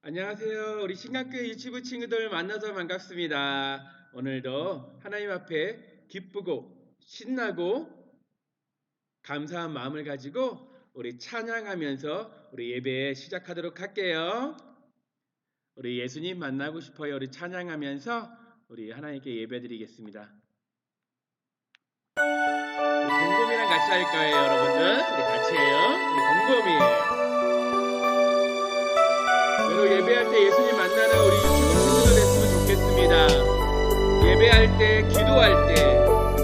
안녕하세요. 우리 신학교의 유치부 친구들 만나서 반갑습니다. 오늘도 하나님 앞에 기쁘고 신나고 감사한 마음을 가지고 우리 찬양하면서 우리 예배 시작하도록 할게요. 우리 예수님 만나고 싶어요. 우리 찬양하면서 우리 하나님께 예배드리겠습니다. 우리 곰곰이랑 같이 할 거예요, 여러분들. 우리 같이 해요. 우리 곰곰이. 여러분 예배할 때 예수님 만나는 우리 유치부 친구들 됐으면 좋겠습니다. 예배할 때, 기도할 때,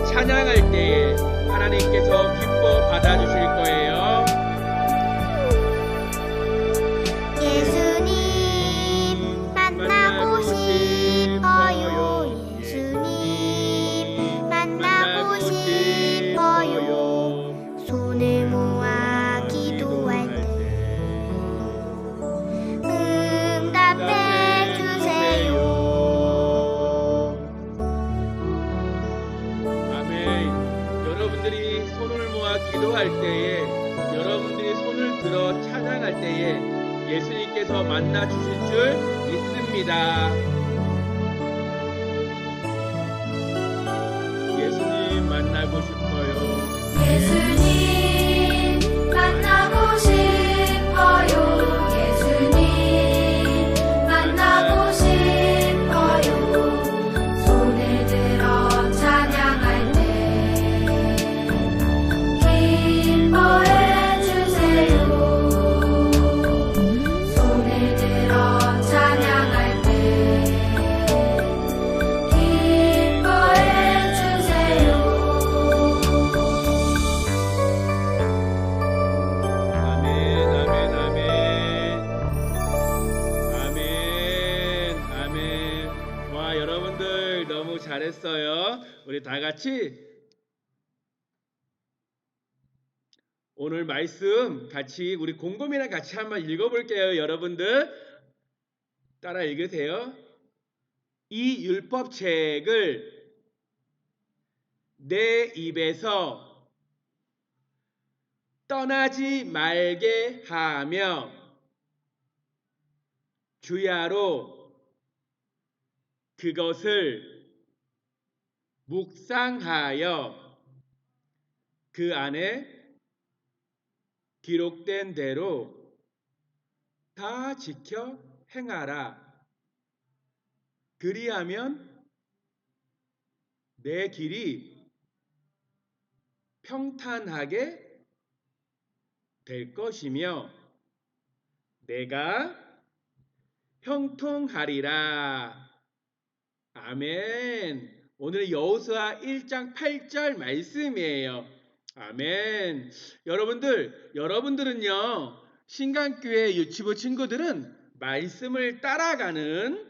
찬양할 때에 하나님께서 기뻐 받아주실 거예요. 예수님 만나고 싶어요. 예수님 만나고 싶어요. 손을 모아 기도할 때 응답해 주세요. 아멘. 여러분들이 손을 모아 기도할 때에, 여러분들이 손을 들어 찬양할 때에 예수님께서 만나 주실 줄 믿습니다. 예수님 만나고 싶어요. 예수님 만나고 싶어요. 예수님 만나고 싶어요. 손을 들어 찬양할 때 기뻐해 주세요. 손을 들어 찬양할 때 기뻐해 주세요. 아멘, 아멘, 아멘. 아멘, 아멘. 와, 여러분들 너무 잘했어요. 우리 다 같이 오늘 말씀 같이 우리 곰곰이랑 같이 한번 읽어볼게요. 여러분들 따라 읽으세요. 이 율법책을 내 입에서 떠나지 말게 하며 주야로 그것을 묵상하여 그 안에 기록된 대로 다 지켜 행하라. 그리하면 내 길이 평탄하게 될 것이며 내가 형통하리라. 아멘. 오늘 여호수아 1장 8절 말씀이에요. 아멘. 여러분들은요, 신강교회 유치부 친구들은 말씀을 따라가는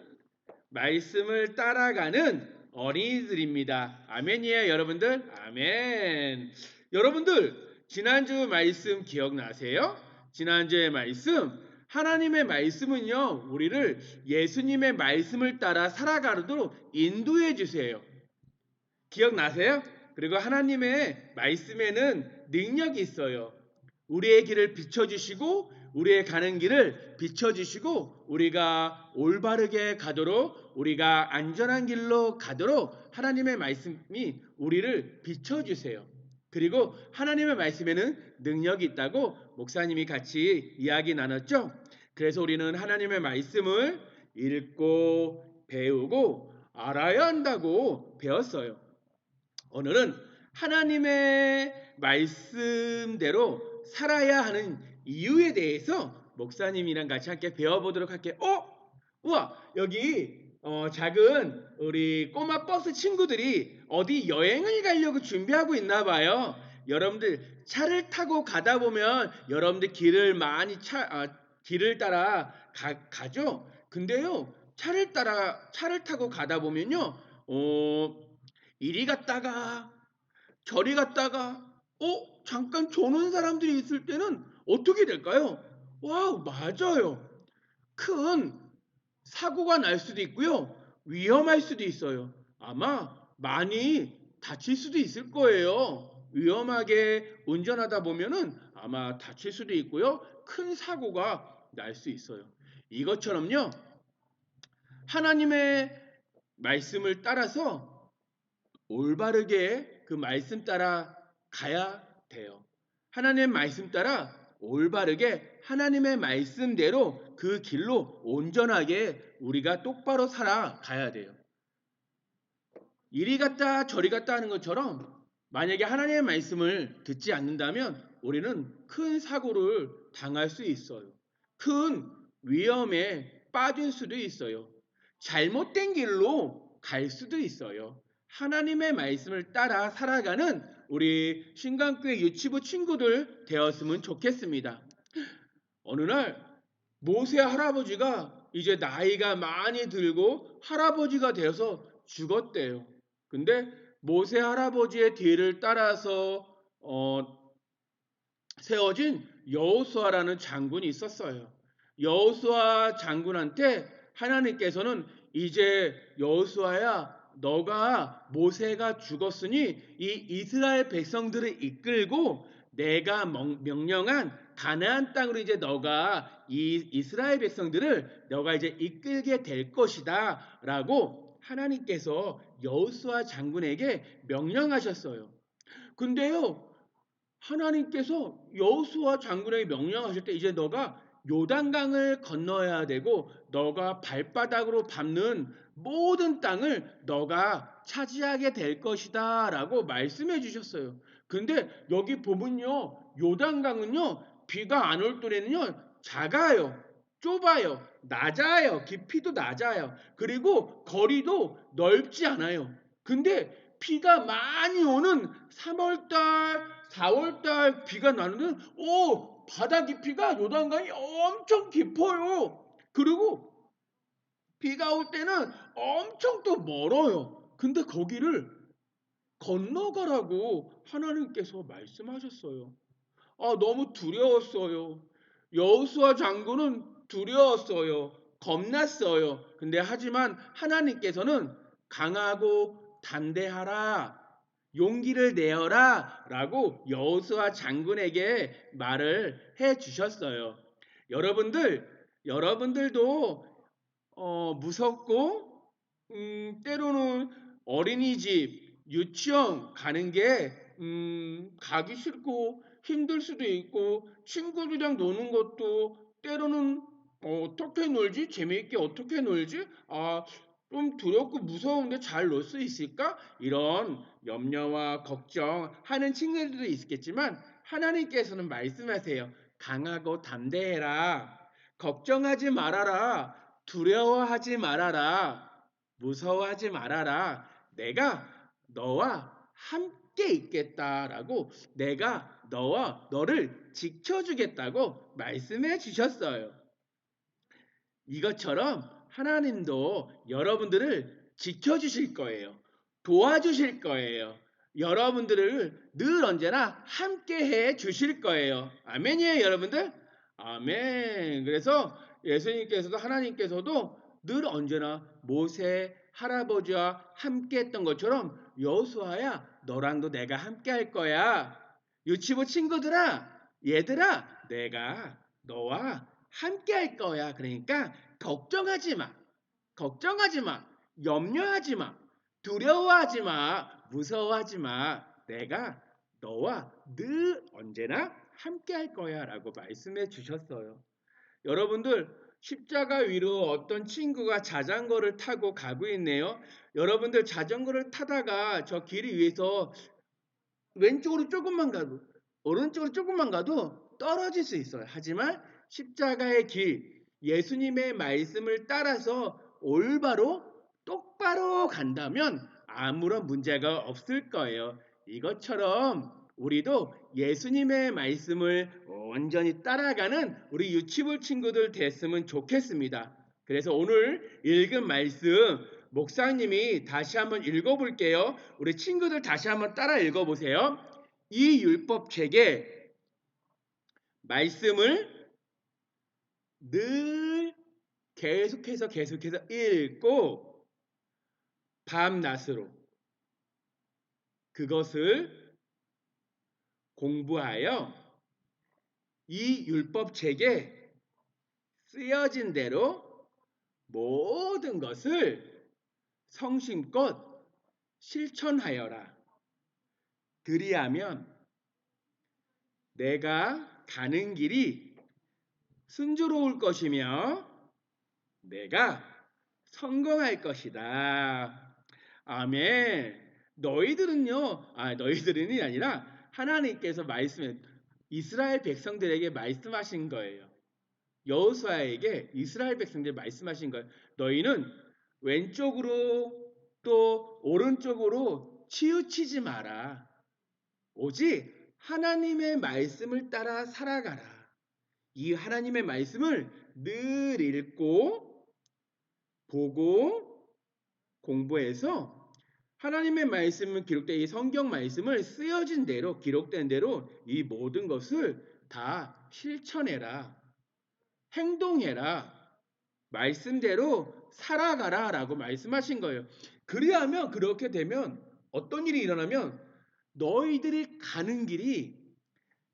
어린이들입니다. 아멘이에요, 여러분들. 아멘. 여러분들, 지난주 말씀 기억나세요? 지난주의 말씀, 하나님의 말씀은요, 우리를 예수님의 말씀을 따라 살아가도록 인도해 주세요. 기억나세요? 그리고 하나님의 말씀에는 능력이 있어요. 우리의 길을 비춰주시고 우리의 가는 길을 비춰주시고 우리가 올바르게 가도록, 우리가 안전한 길로 가도록 하나님의 말씀이 우리를 비춰주세요. 그리고 하나님의 말씀에는 능력이 있다고 목사님이 같이 이야기 나눴죠. 그래서 우리는 하나님의 말씀을 읽고 배우고 알아야 한다고 배웠어요. 오늘은 하나님의 말씀대로 살아야 하는 이유에 대해서 목사님이랑 같이 함께 배워보도록 할게요. 우와, 여기 작은 우리 꼬마 버스 친구들이 어디 여행을 가려고 준비하고 있나 봐요. 여러분들 차를 타고 가다 보면 여러분들 길을 따라 가죠. 근데요, 차를 타고 가다 보면요, 이리 갔다가 저리 갔다가 잠깐 조는 사람들이 있을 때는 어떻게 될까요? 와우, 맞아요. 큰 사고가 날 수도 있고요. 위험할 수도 있어요. 아마 많이 다칠 수도 있을 거예요. 위험하게 운전하다 보면은 아마 다칠 수도 있고요. 큰 사고가 날 수 있어요. 이것처럼요. 하나님의 말씀을 따라서 올바르게 그 말씀 따라 가야 돼요. 하나님의 말씀 따라 올바르게 하나님의 말씀대로 그 길로 온전하게 우리가 똑바로 살아가야 돼요. 이리 갔다 저리 갔다 하는 것처럼 만약에 하나님의 말씀을 듣지 않는다면 우리는 큰 사고를 당할 수 있어요. 큰 위험에 빠질 수도 있어요. 잘못된 길로 갈 수도 있어요. 하나님의 말씀을 따라 살아가는 우리 신강교회 유치부 친구들 되었으면 좋겠습니다. 어느 날 모세 할아버지가 이제 나이가 많이 들고 할아버지가 되어서 죽었대요. 근데 모세 할아버지의 뒤를 따라서 세워진 여호수아라는 장군이 있었어요. 여호수아 장군한테 하나님께서는 이제 여호수아야 너가 모세가 죽었으니 이 이스라엘 백성들을 이끌고 내가 명령한 가나안 땅으로 이제 너가 이 이스라엘 백성들을 너가 이제 이끌게 될 것이다라고 하나님께서 여호수아 장군에게 명령하셨어요. 근데요, 하나님께서 여호수아 장군에게 명령하실 때 이제 너가 요단강을 건너야 되고 너가 발바닥으로 밟는 모든 땅을 너가 차지하게 될 것이다 라고 말씀해 주셨어요. 근데 여기 보면요, 요단강은요, 비가 안 올 때는요 작아요, 좁아요, 낮아요, 깊이도 낮아요, 그리고 거리도 넓지 않아요. 근데 비가 많이 오는 3월달 4월달 비가 나는데 바다 깊이가 요단강이 엄청 깊어요. 그리고 비가 올 때는 엄청 또 멀어요. 근데 거기를 건너가라고 하나님께서 말씀하셨어요. 너무 두려웠어요. 여호수아 장군은 두려웠어요. 겁났어요. 근데 하지만 하나님께서는 강하고 담대하라, 용기를 내어라 라고 여호수아 장군에게 말을 해 주셨어요. 여러분들도 무섭고 때로는 어린이집, 유치원 가는 게 가기 싫고 힘들 수도 있고 친구들이랑 노는 것도 때로는 어떻게 놀지? 재미있게 어떻게 놀지? 좀 두렵고 무서운데 잘 놀 수 있을까? 이런 염려와 걱정하는 친구들도 있겠지만 하나님께서는 말씀하세요. 강하고 담대해라. 걱정하지 말아라. 두려워하지 말아라. 무서워하지 말아라. 내가 너와 함께 있겠다라고 내가 너를 지켜주겠다고 말씀해 주셨어요. 이것처럼 하나님도 여러분들을 지켜주실 거예요. 도와주실 거예요. 여러분들을 늘 언제나 함께 해 주실 거예요. 아멘이에요, 여러분들? 아멘. 그래서 예수님께서도 하나님께서도 늘 언제나 모세 할아버지와 함께 했던 것처럼 여호수아야, 너랑도 내가 함께 할 거야. 유치부 친구들아, 얘들아, 내가 너와 함께 할 거야. 그러니까 걱정하지 마. 걱정하지 마. 염려하지 마. 두려워하지 마. 무서워하지 마. 내가 너와 늘 언제나 함께 할 거야 라고 말씀해 주셨어요. 여러분들 십자가 위로 어떤 친구가 자전거를 타고 가고 있네요. 여러분들 자전거를 타다가 저 길 위에서 왼쪽으로 조금만 가도 오른쪽으로 조금만 가도 떨어질 수 있어요. 하지만 십자가의 길, 예수님의 말씀을 따라서 올바로 똑바로 간다면 아무런 문제가 없을 거예요. 이것처럼 우리도 예수님의 말씀을 온전히 따라가는 우리 유치부 친구들 됐으면 좋겠습니다. 그래서 오늘 읽은 말씀 목사님이 다시 한번 읽어볼게요. 우리 친구들 다시 한번 따라 읽어보세요. 이 율법책의 말씀을 늘 계속해서 읽고 밤낮으로 그것을 공부하여 이 율법책에 쓰여진 대로 모든 것을 성심껏 실천하여라. 그리하면 내가 가는 길이 순조로울 것이며 내가 성공할 것이다. 아멘. 너희들은요, 너희들은이 아니라 하나님께서 이스라엘 백성들에게 말씀하신 거예요. 여호수아에게 이스라엘 백성들 말씀하신 거예요. 너희는 왼쪽으로 또 오른쪽으로 치우치지 마라. 오직 하나님의 말씀을 따라 살아가라. 이 하나님의 말씀을 늘 읽고 보고 공부해서 하나님의 말씀을 기록된 이 성경 말씀을 쓰여진 대로 기록된 대로 이 모든 것을 다 실천해라. 행동해라. 말씀대로 살아가라 라고 말씀하신 거예요. 그리하면 그렇게 되면 어떤 일이 일어나면 너희들이 가는 길이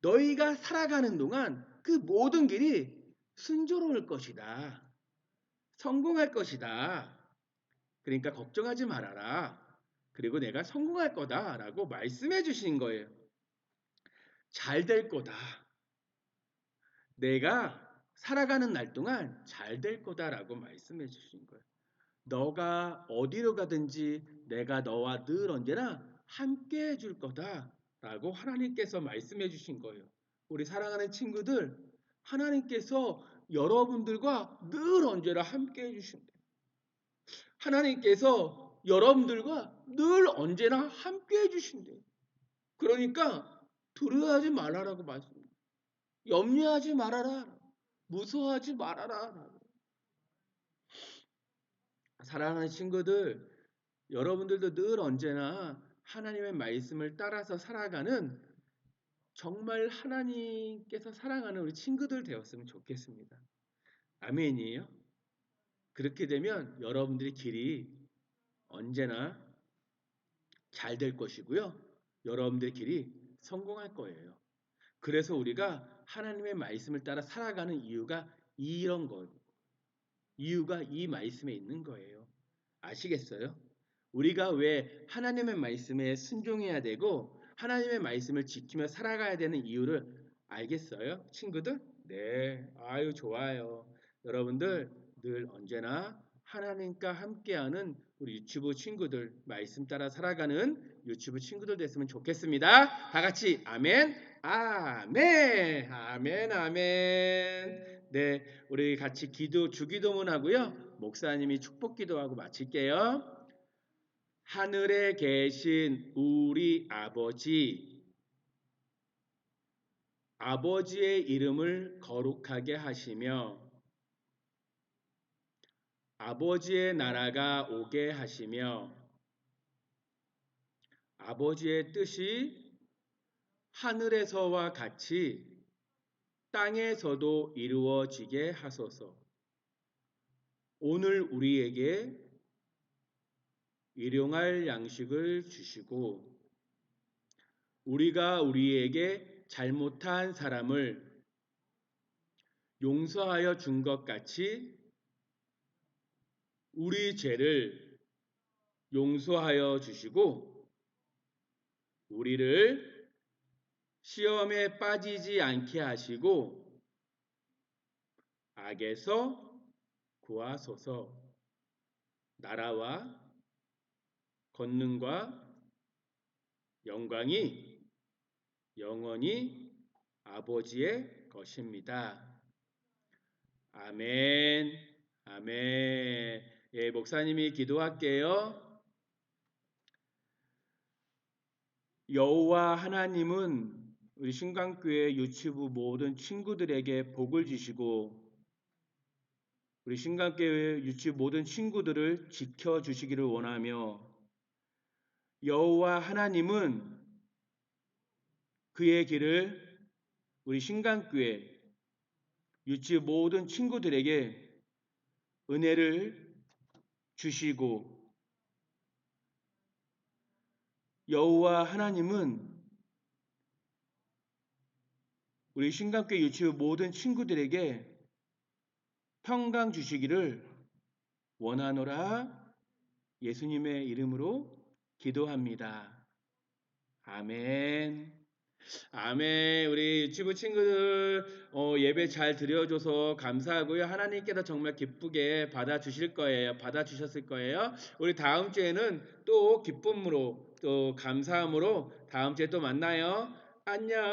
너희가 살아가는 동안 그 모든 길이 순조로울 것이다. 성공할 것이다. 그러니까 걱정하지 말아라. 그리고 내가 성공할 거다 라고 말씀해 주신 거예요. 잘 될 거다. 내가 살아가는 날 동안 잘 될 거다라고 말씀해 주신 거예요. 너가 어디로 가든지 내가 너와 늘 언제나 함께 해줄 거다라고 하나님께서 말씀해 주신 거예요. 우리 사랑하는 친구들, 하나님께서 여러분들과 늘 언제나 함께 해주신대요. 하나님께서 여러분들과 늘 언제나 함께 해주신대요. 그러니까 두려워하지 말아라고 말씀해요. 염려하지 말아라. 무서워하지 말아라. 사랑하는 친구들, 여러분들도 늘 언제나 하나님의 말씀을 따라서 살아가는 정말 하나님께서 사랑하는 우리 친구들 되었으면 좋겠습니다. 아멘이에요? 그렇게 되면 여러분들의 길이 언제나 잘 될 것이고요. 여러분들의 길이 성공할 거예요. 그래서 우리가 하나님의 말씀을 따라 살아가는 이유가 이런 거예요. 이유가 이 말씀에 있는 거예요. 아시겠어요? 우리가 왜 하나님의 말씀에 순종해야 되고 하나님의 말씀을 지키며 살아가야 되는 이유를 알겠어요? 친구들? 네. 아유, 좋아요. 여러분들 늘 언제나 하나님과 함께하는 우리 유튜브 친구들, 말씀 따라 살아가는 유튜브 친구들 됐으면 좋겠습니다. 다 같이 아멘, 아멘, 아멘, 아멘. 네, 우리 같이 주기도문 하고요. 목사님이 축복 기도하고 마칠게요. 하늘에 계신 우리 아버지의 이름을 거룩하게 하시며 아버지의 나라가 오게 하시며 아버지의 뜻이 하늘에서와 같이 땅에서도 이루어지게 하소서. 오늘 우리에게 일용할 양식을 주시고 우리가 우리에게 잘못한 사람을 용서하여 준 것 같이 우리 죄를 용서하여 주시고 우리를 시험에 빠지지 않게 하시고 악에서 구하소서. 나라와 권능과 영광이 영원히 아버지의 것입니다. 아멘, 아멘. 예, 목사님이 기도할게요. 여호와 하나님은 우리 신강교회 유튜브 모든 친구들에게 복을 주시고 우리 신강교회 유튜브 모든 친구들을 지켜주시기를 원하며 여호와 하나님은 그의 길을 우리 신강교회 유튜브 모든 친구들에게 은혜를 주시고 여호와 하나님은 우리 신강교회 유튜브 모든 친구들에게 평강 주시기를 원하노라. 예수님의 이름으로 기도합니다. 아멘. 아멘. 우리 유치부 친구들 예배 잘 드려줘서 감사하고요. 하나님께서 정말 기쁘게 받아주실 거예요. 받아주셨을 거예요. 우리 다음 주에는 또 기쁨으로 또 감사함으로 다음 주에 또 만나요. 안녕.